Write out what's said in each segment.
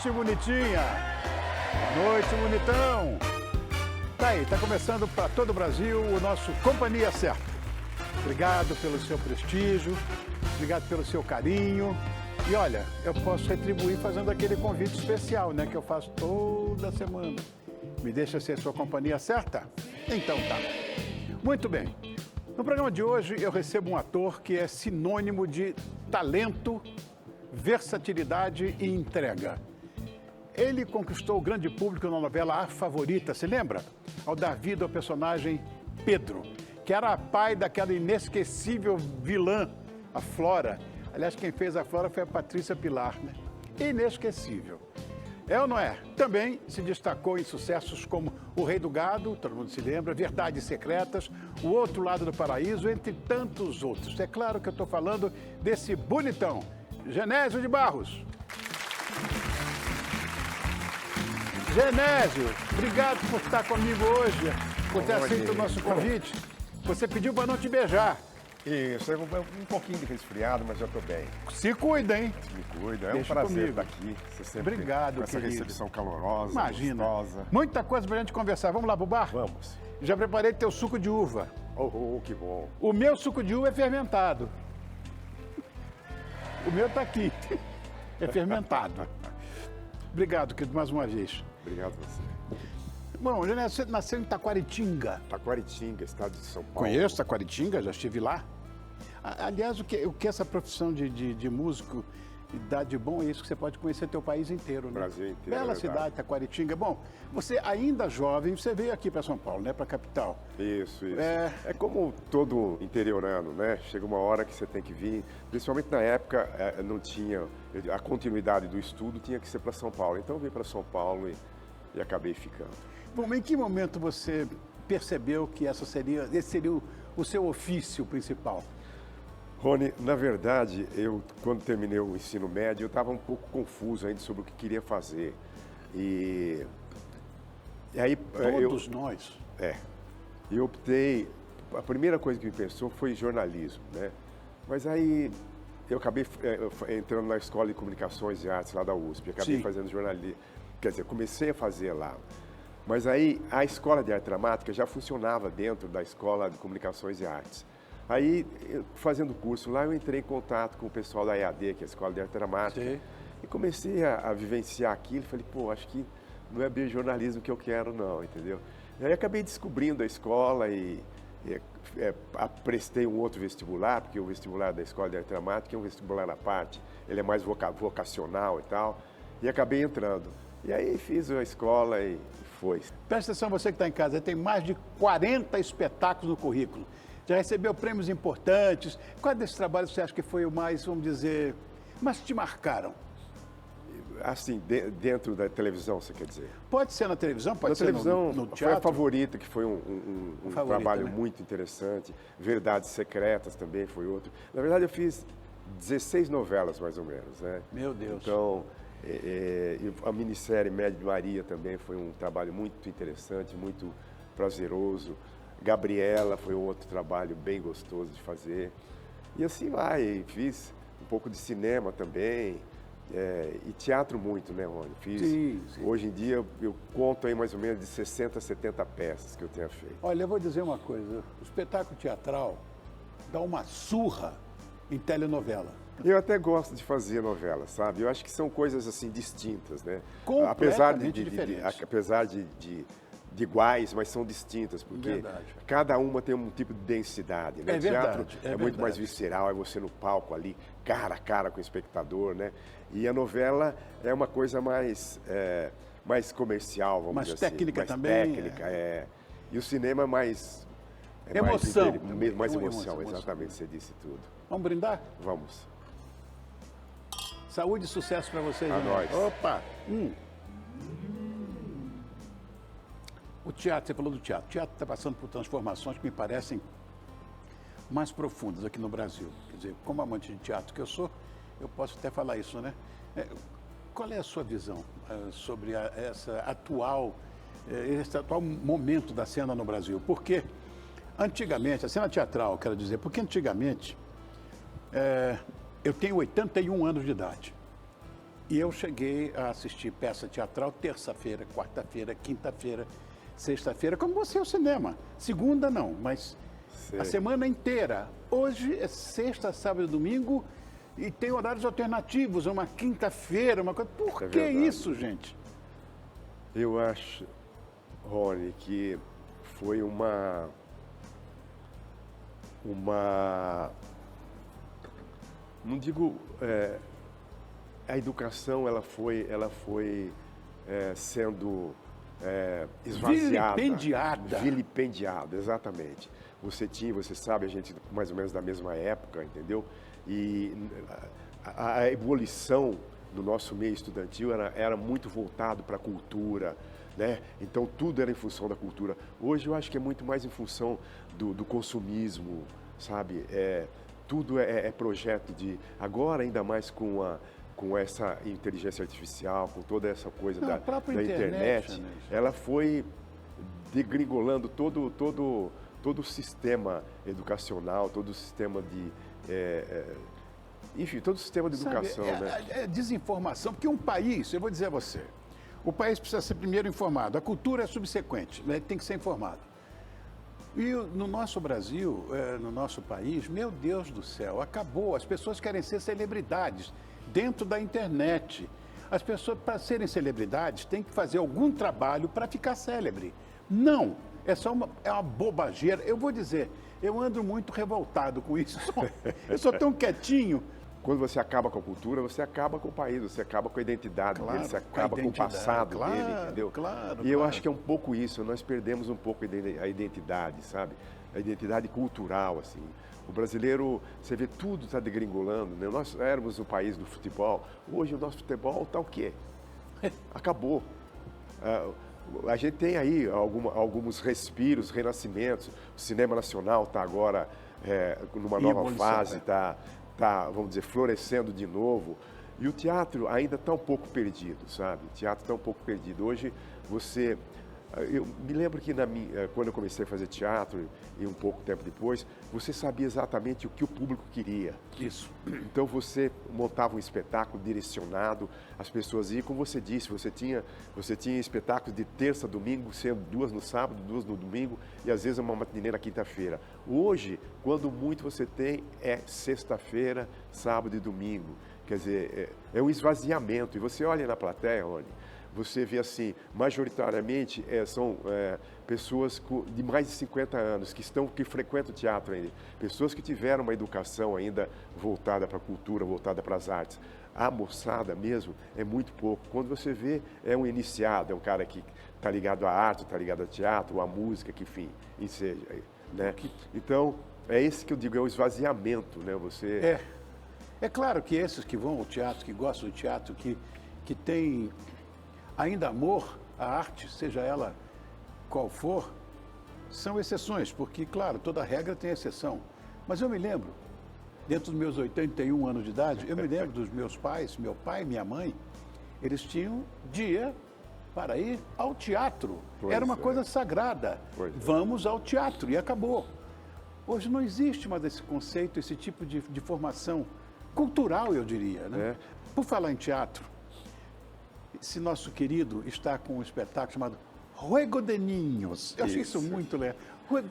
noite, bonitinha! Boa noite, bonitão! Tá aí, tá começando para todo o Brasil o nosso Companhia Certa. Obrigado pelo seu prestígio, obrigado pelo seu carinho. E olha, eu posso retribuir fazendo aquele convite especial, né, que eu faço toda semana. Me deixa ser sua companhia certa? Então tá. Muito bem. No programa de hoje eu recebo um ator que é sinônimo de talento, versatilidade e entrega. Ele conquistou o grande público na novela A Favorita, se lembra? Ao dar vida ao personagem Pedro, que era pai daquela inesquecível vilã, a Flora. Aliás, quem fez a Flora foi a Patrícia Pilar, né? Inesquecível. É ou não é? Também se destacou em sucessos como O Rei do Gado, todo mundo se lembra, Verdades Secretas, O Outro Lado do Paraíso, entre tantos outros. É claro que eu estou falando desse bonitão, Genésio de Barros. Genésio, obrigado por estar comigo hoje, por ter aceito o nosso convite. Você pediu para não te beijar. Isso, um pouquinho de resfriado, mas já estou bem. Se cuida, hein? Me cuida, é Deixa um prazer comigo. estar aqui. Você sempre Obrigado, com essa querido. recepção calorosa, Imagina. gostosa. Muita coisa pra gente conversar. Vamos lá pro bar? Vamos. Já preparei teu suco de uva. Oh, que bom. O meu suco de uva é fermentado. O meu tá aqui. É fermentado. Obrigado, querido, mais uma vez. Obrigado a você. Bom, Genésio, você nasceu em Taquaritinga. Taquaritinga, estado de São Paulo. Conheço Taquaritinga, já estive lá. Aliás, o que essa profissão de músico dá de bom é isso, que você pode conhecer teu país inteiro, né? Brasil inteiro, Bela é verdade. cidade, Taquaritinga. Bom, você ainda jovem, você veio aqui para São Paulo, né? Para a capital. Isso. É. É como todo interiorano, né? Chega uma hora que você tem que vir, principalmente na época não tinha, a continuidade do estudo tinha que ser para São Paulo. Então eu vim para São Paulo e acabei ficando. Bom, em que momento você percebeu que esse seria o seu ofício principal? Rony, na verdade, quando terminei o ensino médio, eu estava um pouco confuso ainda sobre o que queria fazer. E aí Todos nós. eu optei, a primeira coisa que me pensou foi jornalismo, né? Mas aí eu acabei entrando na Escola de Comunicações e Artes lá da USP, acabei Sim. fazendo jornalismo, quer dizer, comecei a fazer lá. Mas aí a Escola de Arte Dramática já funcionava dentro da Escola de Comunicações e Artes. Aí, fazendo curso lá, eu entrei em contato com o pessoal da EAD, que é a Escola de Arte Dramática, Sim. e comecei a vivenciar aquilo. Falei, pô, acho que não é bem jornalismo que eu quero, não, entendeu? E aí acabei descobrindo a escola e prestei um outro vestibular, porque o vestibular da Escola de Arte Dramática é um vestibular à parte, ele é mais vocacional e tal, e acabei entrando. E aí fiz a escola e foi. Presta atenção, você que está em casa, tem mais de 40 espetáculos no currículo. Já recebeu prêmios importantes. Qual desses trabalhos você acha que foi o mais, vamos dizer, mais te marcaram? Assim, dentro da televisão, você quer dizer? Pode ser na televisão, pode Na ser televisão, no foi teatro. a Favorita, que foi um Favorita, trabalho né? muito interessante. Verdades Secretas também foi outro. Na verdade, eu fiz 16 novelas, mais ou menos, né? Meu Deus. Então, a minissérie Média de Maria também foi um trabalho muito interessante, muito prazeroso. Gabriela foi outro trabalho bem gostoso de fazer. E assim vai, fiz um pouco de cinema também, e teatro muito, né, Rony? Fiz, Sim. Hoje em dia eu conto aí mais ou menos de 60 a 70 peças que eu tenha feito. Olha, eu vou dizer uma coisa, o espetáculo teatral dá uma surra em telenovela. Eu até gosto de fazer novela, sabe? Eu acho que são coisas assim distintas, né? Completamente diferentes. Apesar de iguais, mas são distintas, porque Verdade. cada uma tem um tipo de densidade, né? É O teatro verdade, é muito mais verdade. visceral, é você no palco ali, cara a cara com o espectador, né? E a novela é uma coisa mais comercial, vamos Mais dizer assim. técnica mais também, técnica, E o cinema é mais... Emoção. Mais Uma emoção, emoção. exatamente, você disse tudo. Vamos brindar? Vamos. Saúde e sucesso para vocês. A né? nós. Opa! O teatro, você falou do teatro. O teatro está passando por transformações que me parecem mais profundas aqui no Brasil. Quer dizer, como amante de teatro que eu sou, eu posso até falar isso, né? Qual é a sua visão sobre esse atual momento da cena no Brasil? Porque antigamente, a cena teatral, quero dizer, porque antigamente eu tenho 81 anos de idade. E eu cheguei a assistir peça teatral terça-feira, quarta-feira, quinta-feira, sexta-feira, como você é o cinema. Segunda não, mas a semana inteira. Hoje é sexta, sábado e domingo e tem horários alternativos, uma quinta-feira, uma coisa. Por que isso, gente? Eu acho, Rony, que foi não digo, a educação ela foi sendo esvaziada. Vilipendiada, exatamente. Você sabe, a gente mais ou menos da mesma época, entendeu? E a ebulição do nosso meio estudantil era muito voltado para a cultura, né? Então tudo era em função da cultura. Hoje eu acho que é muito mais em função do consumismo, sabe? Tudo é projeto de... Agora, ainda mais com essa inteligência artificial, com toda essa coisa da internet, ela foi degringolando todo o sistema educacional, todo o sistema enfim, todo o sistema de educação, né? É desinformação, porque um país, eu vou dizer a você, o país precisa ser primeiro informado, a cultura é subsequente, né? Tem que ser informado. E no nosso Brasil, no nosso país, meu Deus do céu, acabou. As pessoas querem ser celebridades dentro da internet. As pessoas, para serem celebridades, têm que fazer algum trabalho para ficar célebre. Não, é uma bobageira. Eu vou dizer, eu ando muito revoltado com isso. Eu sou tão quietinho. Quando você acaba com a cultura, você acaba com o país, você acaba com a identidade dele, você acaba com o passado dele, entendeu? E eu acho que é um pouco isso, nós perdemos um pouco a identidade, sabe? A identidade cultural, assim. O brasileiro, você vê, tudo está degringolando, né? Nós éramos o país do futebol, hoje o nosso futebol está o quê? Acabou. A gente tem aí alguns respiros, renascimentos, o cinema nacional está agora numa nova fase, está, vamos dizer, florescendo de novo. E o teatro ainda está um pouco perdido, sabe? O teatro está um pouco perdido. Hoje, eu me lembro que quando eu comecei a fazer teatro, e um pouco tempo depois, você sabia exatamente o que o público queria. Isso. Então, você montava um espetáculo direcionado, as pessoas iam, como você disse, você tinha espetáculos de terça, domingo, sendo 2 no sábado, 2 no domingo, e às vezes uma matinê na quinta-feira. Hoje, quando muito você tem, é sexta-feira, sábado e domingo. Quer dizer, é um esvaziamento. E você olha na plateia, Rony, você vê assim, majoritariamente são pessoas de mais de 50 anos que frequentam o teatro ainda, pessoas que tiveram uma educação ainda voltada para a cultura, voltada para as artes. A moçada mesmo é muito pouco. Quando você vê, é um iniciado, é um cara que está ligado à arte, está ligado ao teatro, à música, que enfim, seja, né? Então, é esse que eu digo, é o esvaziamento, né? É claro que esses que vão ao teatro, que gostam do teatro, que têm ainda amor à arte, seja ela qual for, são exceções, porque, claro, toda regra tem exceção. Mas eu me lembro, dentro dos meus 81 anos de idade, eu me lembro dos meus pais, meu pai e minha mãe, eles tinham dia para ir ao teatro. Era uma coisa sagrada. Vamos ao teatro e acabou. Hoje não existe mais esse conceito, esse tipo de formação cultural, eu diria, né? Por falar em teatro, esse nosso querido está com um espetáculo chamado Juego de Niños. Eu achei isso muito legal.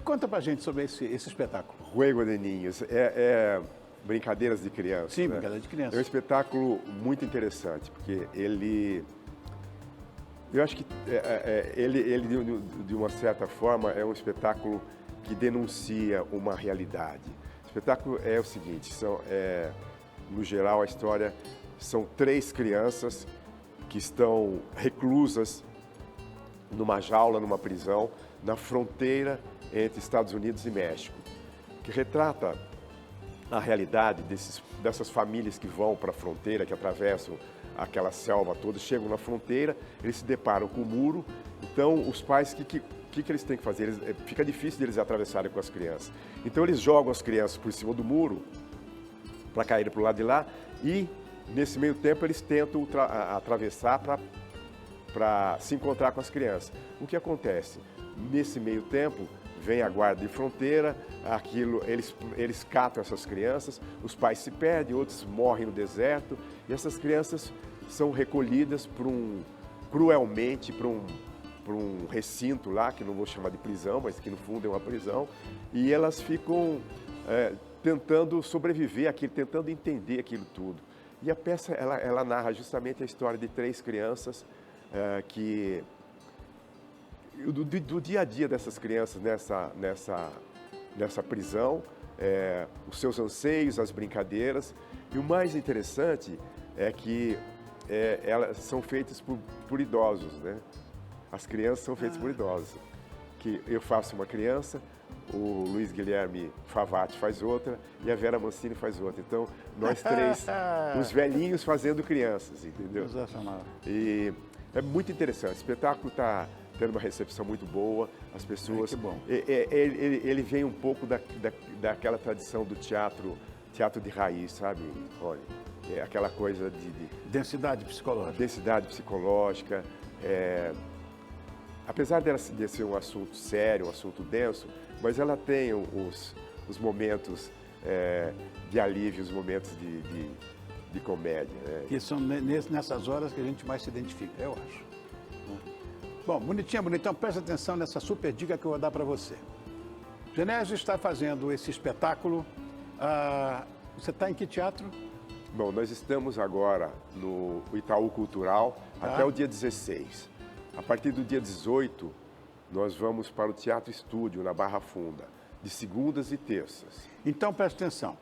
Conta pra gente sobre esse espetáculo. Juego de Niños. Brincadeiras de criança. Sim, né? Brincadeiras de criança. É um espetáculo muito interessante, porque eu acho que ele, de uma certa forma, é um espetáculo que denuncia uma realidade. O espetáculo é o seguinte, no geral, a história são 3 crianças que estão reclusas numa jaula, numa prisão, na fronteira entre Estados Unidos e México, que retrata a realidade dessas famílias que vão para a fronteira, que atravessam aquela selva toda, chegam na fronteira, eles se deparam com o muro. Então, os pais, o que eles têm que fazer? Fica difícil deles atravessarem com as crianças. Então, eles jogam as crianças por cima do muro para caírem para o lado de lá e, nesse meio tempo, eles tentam atravessar para se encontrar com as crianças. O que acontece? Nesse meio tempo, vem a guarda de fronteira, eles catam essas crianças, os pais se perdem, outros morrem no deserto, e essas crianças são recolhidas cruelmente para um recinto lá, que não vou chamar de prisão, mas que no fundo é uma prisão, e elas ficam tentando sobreviver àquilo, tentando entender aquilo tudo. E a peça, ela narra justamente a história de 3 crianças do dia a dia dessas crianças nessa prisão, os seus anseios, as brincadeiras. E o mais interessante é que elas são feitas por idosos, né? As crianças são feitas por idosos. Que eu faço uma criança, o Luiz Guilherme Favati faz outra e a Vera Mancini faz outra. Então, nós 3, os velhinhos fazendo crianças, entendeu? Sensacional. E é muito interessante. O espetáculo está tendo uma recepção muito boa. As pessoas... Que bom. Ele vem um pouco daquela tradição do teatro de raiz, sabe, Rony? É aquela coisa de densidade psicológica. Densidade psicológica. Apesar de ser um assunto sério, um assunto denso, mas ela tem os momentos de alívio, os momentos de comédia. Né? Que são nessas horas que a gente mais se identifica, eu acho. Bom, bonitinha, bonitão, presta atenção nessa super dica que eu vou dar para você. Genésio está fazendo esse espetáculo. Você está em que teatro? Bom, nós estamos agora no Itaú Cultural até o dia 16. A partir do dia 18, nós vamos para o Teatro Estúdio, na Barra Funda, de segundas e terças. Então, presta atenção.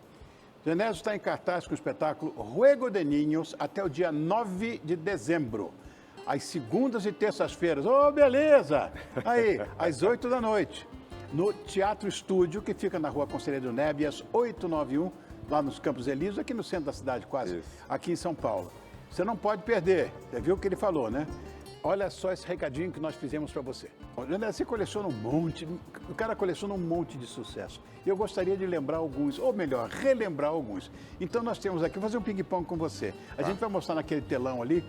Genésio está em cartaz com o espetáculo Juego de Niños até o dia 9 de dezembro. Às segundas e terças-feiras. Ô, beleza! Aí, às 8 da noite. No Teatro Estúdio, que fica na Rua Conselheiro Nébias, 891, lá nos Campos Elíseos, aqui no centro da cidade quase, aqui em São Paulo. Você não pode perder. Você viu o que ele falou, né? Olha só esse recadinho que nós fizemos para você. Você coleciona um monte, o cara coleciona um monte de sucesso. Eu gostaria de lembrar alguns, ou melhor, relembrar alguns. Então nós temos aqui, vou fazer um ping-pong com você. A gente vai mostrar naquele telão ali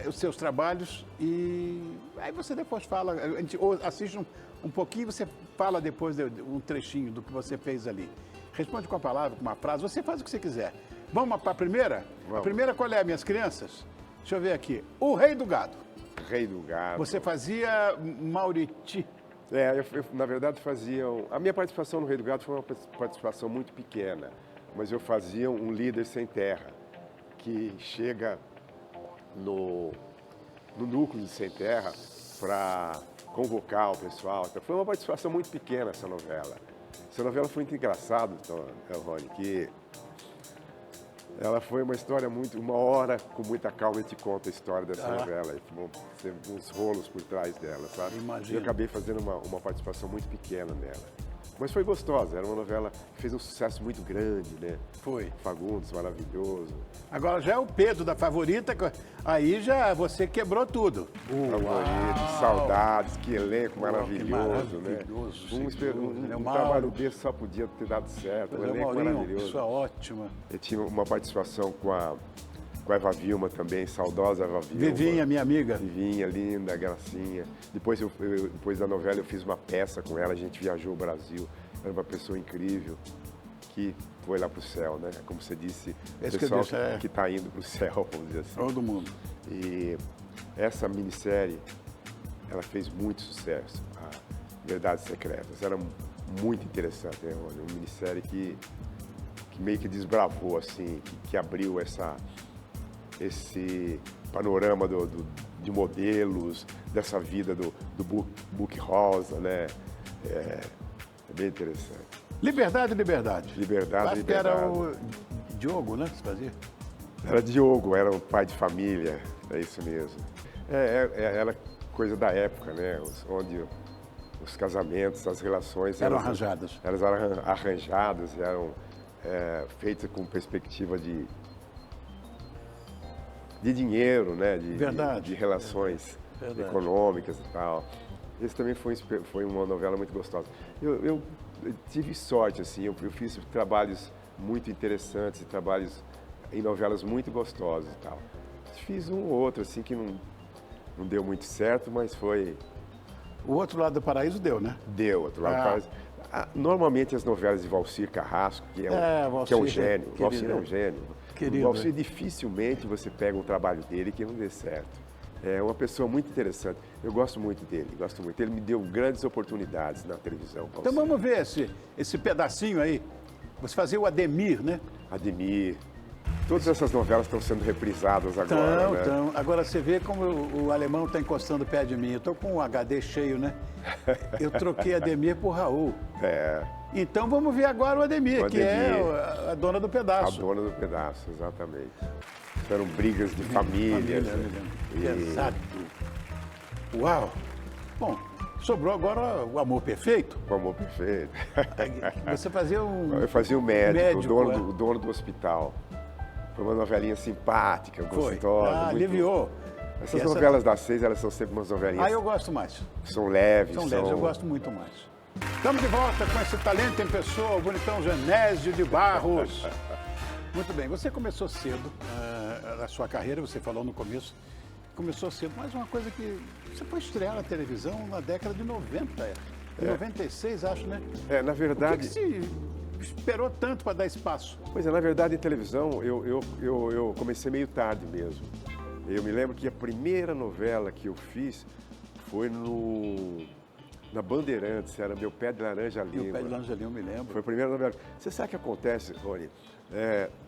os seus trabalhos e aí você depois fala, a gente assiste um pouquinho, você fala depois um trechinho do que você fez ali. Responde com a palavra, com uma frase, você faz o que você quiser. Vamos para a primeira? Vamos. A primeira qual é, minhas crianças? Deixa eu ver aqui. O Rei do Gado. Rei do Gado. Você fazia Mauriti. Eu, na verdade, fazia... A minha participação no Rei do Gado foi uma participação muito pequena, mas eu fazia um líder sem terra, que chega no núcleo de Sem Terra para convocar o pessoal. Então, foi uma participação muito pequena essa novela. Essa novela foi muito engraçada, então, Rony, que ela foi uma história uma hora com muita calma, eu te conto a história dessa novela. Tem uns rolos por trás dela, sabe? Imagino. Eu acabei fazendo uma participação muito pequena nela. Mas foi gostosa, era uma novela que fez um sucesso muito grande, né? Foi. Fagundes, maravilhoso. Agora já é o Pedro da Favorita, aí já você quebrou tudo. Favorito, Saudades, que elenco maravilhoso, né? Um trabalho desse só podia ter dado certo, um elenco maravilhoso. Isso é ótimo. Eu tinha uma participação com a Eva Vilma também, saudosa Eva Vilma. Vivinha, minha amiga. Vivinha, linda, gracinha. Depois da novela eu fiz uma peça com ela, a gente viajou o Brasil. Era uma pessoa incrível que foi lá pro céu, né? Como você disse, o pessoal que está indo pro céu, vamos dizer assim. Todo mundo. E essa minissérie, ela fez muito sucesso, a Verdades Secretas. Era muito interessante, né? Uma minissérie que meio que desbravou, assim, que abriu esse panorama de modelos, dessa vida do book rosa, né? É bem interessante. Liberdade. Liberdade. Acho que era o Diogo, né? Que você fazia? Era Diogo, era um pai de família, é isso mesmo. Era coisa da época, né? Onde os casamentos, as relações... Eram arranjadas. Elas eram arranjadas, eram feitas com perspectiva de dinheiro, né? De relações econômicas e tal. Esse também foi uma novela muito gostosa. Eu tive sorte, assim, eu fiz trabalhos muito interessantes, trabalhos em novelas muito gostosas e tal. Fiz um ou outro, assim, que não deu muito certo, mas foi... O Outro Lado do Paraíso deu, né? Deu, Outro Lado do Paraíso. Normalmente as novelas de Valcir Carrasco, que é um gênio. Valcir é um gênio. querido. O Valci, dificilmente você pega um trabalho dele que não dê certo. É uma pessoa muito interessante. Eu gosto muito dele, gosto muito. Ele me deu grandes oportunidades na televisão. Valci. Então vamos ver esse pedacinho aí. Você fazia o Ademir, né? Ademir. Todas essas novelas estão sendo reprisadas agora, né? Então, agora você vê como o alemão está encostando o pé de mim. Eu estou com o HD cheio, né? Eu troquei Ademir por Raul. É. Então vamos ver agora o Ademir, que é a dona do A pedaço. dona do pedaço, exatamente. Eram brigas de família. Exato. Uau! Bom, sobrou agora o Amor Perfeito. O Amor Perfeito. Você fazia Eu fazia o médico, é? o dono do hospital. Foi uma novelinha simpática, Foi. gostosa. muito- aliviou. Essas E essa- novelas das 6, elas são sempre umas novelinhas. Eu gosto mais. São leves. São leves, eu gosto muito mais. Estamos de volta com esse talento em pessoa, o bonitão Genésio de Barros. Muito bem, você começou cedo a sua carreira, você falou no começo, começou cedo, mas uma coisa que você foi estrear na televisão na década de 90, em 96, acho, né? Na Por verdade, que se esperou tanto para dar espaço? pois é, na verdade, em televisão, eu comecei meio tarde mesmo. Eu me lembro que a primeira novela que eu fiz foi na Bandeirantes, era Meu Pé de Laranja E o Lima. Pé de Laranja Lima, eu me lembro. Foi a primeira novela. Você sabe o que acontece, Rony?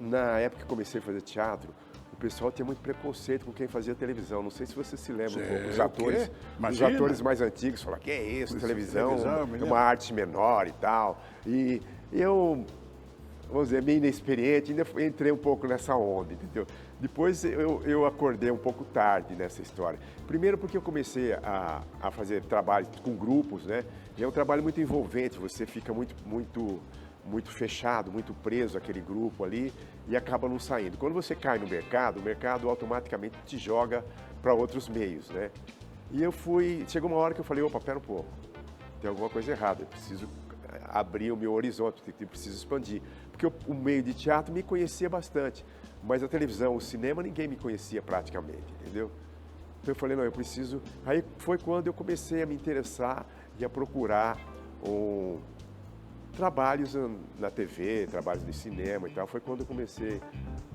Na época que eu comecei a fazer teatro, o pessoal tinha muito preconceito com quem fazia televisão. Não sei se você se lembra um pouco. Os atores, os atores mais antigos falaram, que é isso, televisão é uma arte menor e tal. E eu, vamos dizer, meio inexperiente, ainda entrei um pouco nessa onda, entendeu? Depois eu acordei um pouco tarde nessa história. Primeiro porque eu comecei a fazer trabalho com grupos, né? E é um trabalho muito envolvente, você fica muito fechado, muito preso àquele grupo ali e acaba não saindo. Quando você cai no mercado, o mercado automaticamente te joga para outros meios, né? E chegou uma hora que eu falei, opa, pera um pouco, tem alguma coisa errada, eu preciso abrir o meu horizonte, eu preciso expandir. Porque o meio de teatro me conhecia bastante, mas a televisão, o cinema, ninguém me conhecia praticamente, entendeu? Então eu falei, não, eu preciso... Aí foi quando eu comecei a me interessar e a procurar trabalhos na TV, trabalhos de cinema e tal. Foi quando eu comecei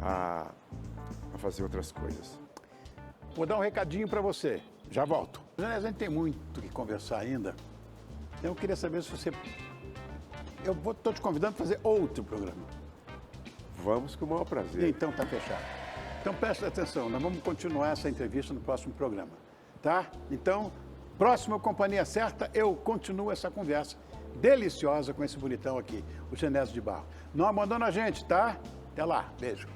a fazer outras coisas. Vou dar um recadinho para você, já volto. A gente tem muito que conversar ainda. Eu queria saber se você... Estou te convidando para fazer outro programa. Vamos com o maior prazer. Então tá fechado. Então presta atenção, nós vamos continuar essa entrevista no próximo programa, tá? Então, próximo Companhia Certa, eu continuo essa conversa deliciosa com esse bonitão aqui, o Genésio de Barros. Não abandona a gente, tá? Até lá, beijo.